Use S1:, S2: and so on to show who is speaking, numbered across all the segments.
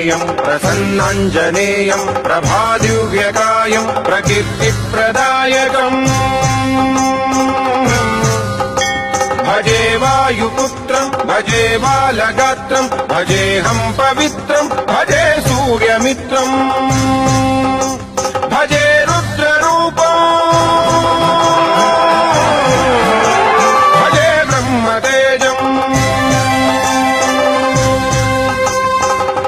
S1: प्रसन्नाञ्जनेयम् प्रसन्नाञ्जनेयम् प्रभादिव्यकायम् प्रकीर्तिप्रदायकम् भजे वायुपुत्रम् भजे बालगात्रम् भजेऽहम् पवित्रम् भजे सूर्यमित्रम् भजे रुद्ररूपम् भजे ब्रह्मतेजम्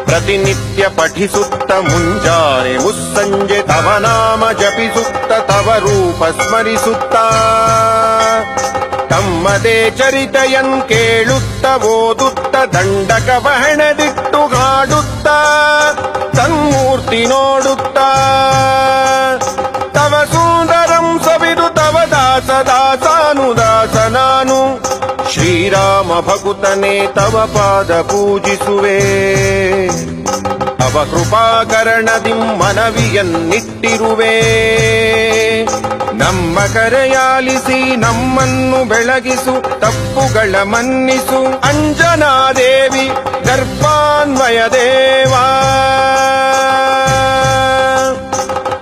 S1: प्रतिनित्य पठिसुत्त मुञ्जाने मुस्संजे तव नाम जपिसुत्त तव रूप स्मरिसुत्ता ತಮ್ಮದೇ ಚರಿತೆಯನ್ ಕೇಳುತ್ತ ಓದುತ್ತ ದಂಡಕ ಬಹಣದಿಟ್ಟು ಹಾಡುತ್ತ ತನ್ಮೂರ್ತಿ ನೋಡುತ್ತ ತವ ಸುಂದರಂ ಸವಿದು ತವ ದಾಸ ದಾಸಾನುದಾಸ ನಾನು ಶ್ರೀರಾಮ ಭಕುತನೇ ತವ ಪಾದ ಪೂಜಿಸುವೆ ತವ ಕೃಪಾಕರಣದಿಂ ಮನವಿಯನ್ನಿಟ್ಟಿರುವೆ ನಮ್ಮ ಕರೆಯಾಲಿಸಿ ನಮ್ಮನ್ನು ಬೆಳಗಿಸು ತಪ್ಪುಗಳ ಮನ್ನಿಸು ಅಂಜನಾದೇವಿ ಗರ್ಭಾನ್ವಯ ದೇವಾ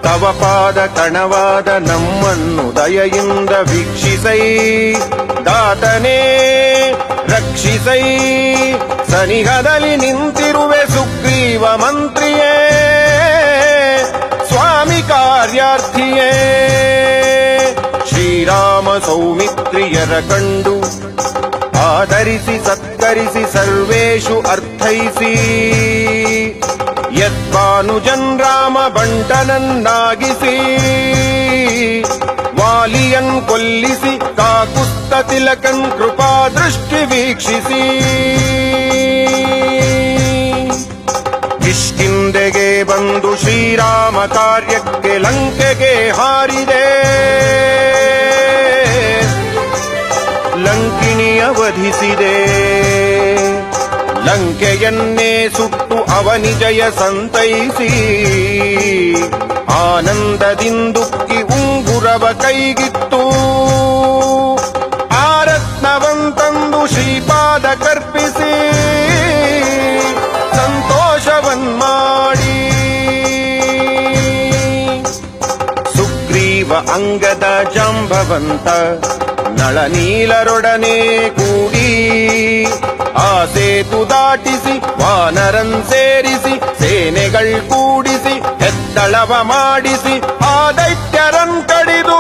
S1: ತವ ಪಾದ ಕಣವಾದ ನಮ್ಮನ್ನು ದಯೆಯಿಂದ ವೀಕ್ಷಿಸೈ ದಾತನೇ ರಕ್ಷಿಸೈ ಸನಿಹದಲ್ಲಿ ನಿಂತಿರುವೆ ಸುಗ್ರೀವ ಮಂತ್ರಿಯೇ ಸ್ವಾಮಿ ಕಾರ್ಯಾರ್ಥಿಯೇ ಶ್ರೀರಾಮ ಸೌಮಿತ್ರಿಯರ ಕಂಡು ಆಧರಿಸಿ ಸತ್ಕರಿಸಿ ಸರ್ವೇಷು ಅರ್ಥೈಸಿ ಯದ್ಭಾನುಜನ್ ರಾಮ ಬಂಟನನ್ನಾಗಿಸಿ ವಾಲಿಯನ್ ಕೊಲ್ಲಿಸಿ ಕಾಕುಸ್ತ ತಿಲಕನ್ ಕೃಪಾ ದೃಷ್ಟಿ ವೀಕ್ಷಿಸಿ ಕಿಷ್ಕಿಂಧೆಗೆ ಬಂದು ಶ್ರೀರಾಮ ಕಾರ್ಯಕ್ಕೆ ಲಂಕೆಗೆ ಹಾರಿದೆ ಲಂಕಿಣಿಯ ವಧಿಸಿದೆ ಲಂಕೆಯನ್ನೇ ಸುಟ್ಟು ಅವನಿಜಯ ಸಂತೈಸಿ ಆನಂದದಿಂದುಕ್ಕಿ ಉಂಗುರವ ಕೈಗಿತ್ತು ಆ ರತ್ನವಂತಂದು ಶ್ರೀಪಾದ ಕರ್ಪಿಸಿ ಸಂತೋಷವನ್ಮಾಡಿ ಸುಗ್ರೀವ ಅಂಗದ ಜಾಂಬವಂತ ನಳನೀಲರೊಡನೆ ಕೂಡಿ ಆ ಸೇತು ದಾಟಿಸಿ ವಾನರನ್ ಸೇರಿಸಿ ಸೇನೆಗಳ್ ಕೂಡಿಸಿ ಹೆದ್ದಳವ ಮಾಡಿಸಿ ಆ ದೈತ್ಯರನ್ ಕಡಿದು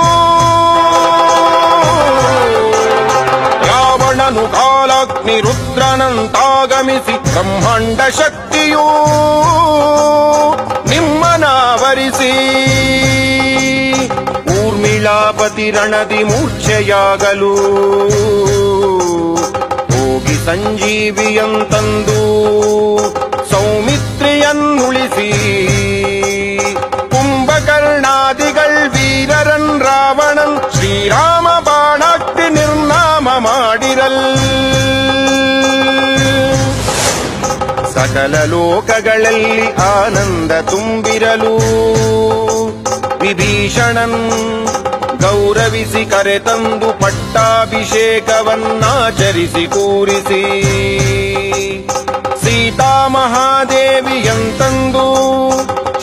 S1: ರಾವಣನು ಕಾಲಾಗ್ನಿ ರುದ್ರನಂತಾಗಮಿಸಿ ಬ್ರಹ್ಮಾಂಡ ಶಕ್ತಿಯೂ ನಿಮ್ಮನಾವರಿಸಿ ಊರ್ಮಿಳಾಪತಿ ರಣದಿ ಮೂರ್ಛೆಯಾಗಲು ಹೋಗಿ ಸಂಜೀವಿಯಂತಂದು ಸೌಮಿತ್ರಿಯನ್ನುಳಿಸಿ ಕುಂಭಕರ್ಣಾದಿಗಳ್ ವೀರರನ್ ರಾವಣನ್ ಶ್ರೀರಾಮ ಬಾಣಾಗ್ತಿ ನಿರ್ನಾಮ ಮಾಡಿರಲ್ ಸಕಲ ಲೋಕಗಳಲ್ಲಿ ಆನಂದ ತುಂಬಿರಲು ವಿಭೀಷಣನ್ ಗೌರವಿಸಿ ಕರೆತಂದು ಪಟ್ಟಾಭಿಷೇಕವನ್ನಾಚರಿಸಿ ಕೂರಿಸಿ ಸೀತಾ ಮಹಾದೇವಿಯಂತಂದು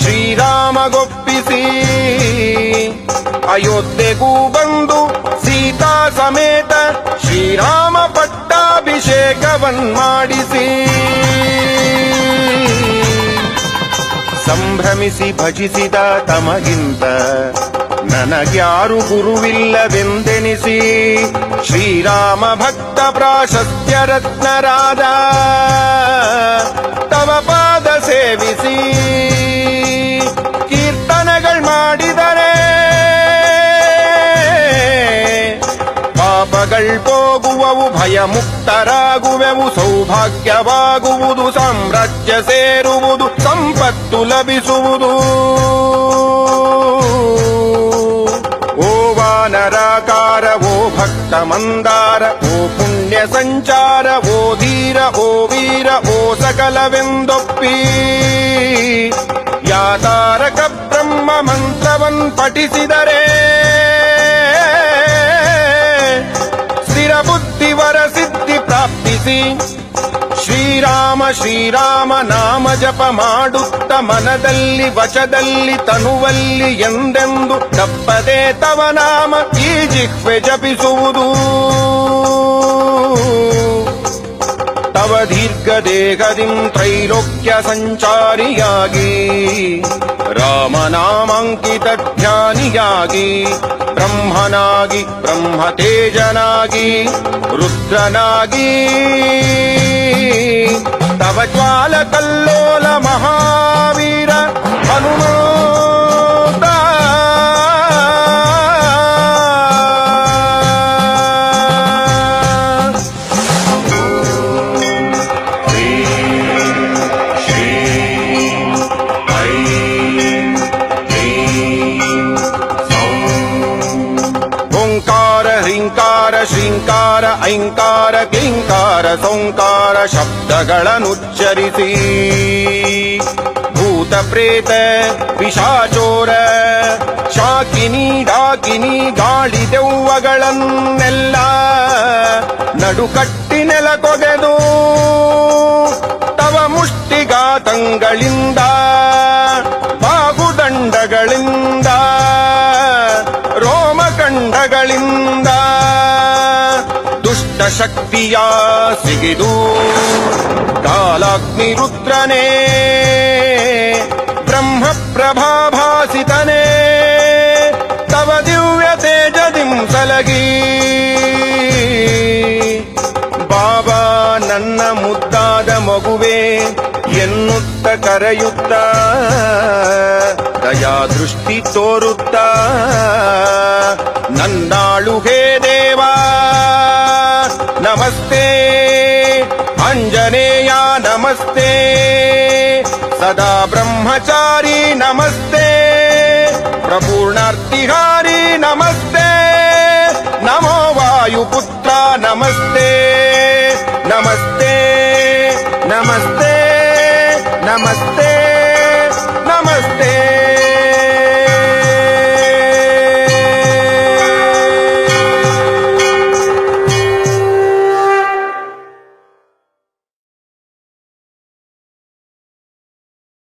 S1: ಶ್ರೀರಾಮಗೊಪ್ಪಿಸಿ ಅಯೋಧ್ಯೆಗೂ ಬಂದು ಸೀತಾ ಸಮೇತ ಶ್ರೀರಾಮ ಪಟ್ಟಾಭಿಷೇಕವನ್ಮಾಡಿಸಿ ಸಂಭ್ರಮಿಸಿ ಭಜಿಸಿದ ತಮಗಿಂತ ನನಗ್ಯಾರು ಗುರುವಿಲ್ಲವೆಂದೆನಿಸಿ ಶ್ರೀರಾಮ ಭಕ್ತ ಪ್ರಾಶಸ್ತ್ಯ ರತ್ನರಾದ ತವ ಪಾದ ಸೇವಿಸಿ ಕೀರ್ತನೆಗಳ್ ಮಾಡಿದರೆ ಪಾಪಗಳ್ ಹೋಗುವವು ಭಯ ಮುಕ್ತರಾಗುವೆವು ಸೌಭಾಗ್ಯವಾಗುವುದು ಸಾಮ್ರಾಜ್ಯ ಸೇರುವುದು ಸಂಪತ್ತು ಲಭಿಸುವುದು ಓ ವಾನರಾಕಾರ ಓ ಭಕ್ತ ಮಂದಾರ ಓ ಪುಣ್ಯ ಸಂಚಾರ ಓ ಧೀರ ಓ ವೀರ ಓ ಸಕಲವೆಂದೊಪ್ಪಿ ಯಾತಾರಕ ಬ್ರಹ್ಮ ಮಂತ್ರವನ್ ಪಠಿಸಿದರೆ ಸ್ಥಿರ ಬುದ್ಧಿವರ ಸಿದ್ಧಿ ಪ್ರಾಪ್ತಿಸಿ ಶ್ರೀರಾಮ ಶ್ರೀರಾಮ ನಾಮ ಜಪ ಮಾಡುತ್ತ ಮನದಲ್ಲಿ ವಚದಲ್ಲಿ ತನುವಲ್ಲಿ ಎಂದೆಂದು ತಪ್ಪದೆ ತವ ನಾಮ ಈ ಜಿಹ್ವೆ ಜಪಿಸುವುದು. ತವ ದೀರ್ಘ ದೇಹದಿಂ ತ್ರೈಲೋಕ್ಯ ಸಂಚಾರಿಯಾಗಿ ರಾಮನಾಮಾಂಕಿತ ಧ್ಯಾನಿಯಾಗಿ ಬ್ರಹ್ಮನಾಗಿ ಬ್ರಹ್ಮತೇಜನಾಗಿ ರುದ್ರನಾಗಿ ತವ ಜ್ವಾಲ ಕಲ್ಲೋಲ ಮಹಾವೀರ ಹನುಮಂತ ಹ್ರೀಂಕಾರ ಶ್ರೀಂಕಾರ ಐಂಕಾರ ಕ್ಲೀಂಕಾರ ಸೌಂಕಾರ ಶಬ್ದಗಳನ್ನುಚ್ಚರಿಸಿ ಭೂತ ಪ್ರೇತ ಪಿಶಾಚೋರ ಶಾಕಿನಿ ಡಾಕಿನಿ ಗಾಳಿ ದೆವ್ವಗಳನ್ನೆಲ್ಲ ನಡುಕಟ್ಟಿ ನೆಲಕೊಗೆದು ತವ ಮುಷ್ಟಿಘಾತಂಗಳಿಂದ ಬಾಗುದಂಡಗಳಿಂದ ರೋಮಕಂಡಗಳಿಂದ ದುಷ್ಟ ಶಕ್ತಿಯ ಸಿಗಿದು ಕಾಲಾಗ್ನಿ ರುದ್ರನೇ ಬ್ರಹ್ಮ ಪ್ರಭಾಭಾಸಿತನೇ ತವ ದಿವ್ಯ ತೇಜದಿಂ ಸಲಗಿ ಬಾಬಾ ನನ್ನ ಮುದ್ದಾದ ಮಗುವೆ ಎನ್ನುತ್ತ ಕರೆಯುತ್ತ ದಯಾ ದೃಷ್ಟಿ ತೋರುತ್ತ ನನ್ನಾಳು ಹೇ ದೇವಾ ನಮಸ್ತೆ ಆಂಜನೇಯ ನಮಸ್ತೆ ಸದಾ ಬ್ರಹ್ಮಚಾರಿ ನಮಸ್ತೆ ಪ್ರಪೂರ್ಣಾರ್ತಿಹಾರಿ ನಮಸ್ತೆ ನಮೋ ವಾಯುಪುತ್ರ ನಮಸ್ತೆ ನಮಸ್ತೆ ನಮಸ್ತೆ ನಮಸ್ತೆ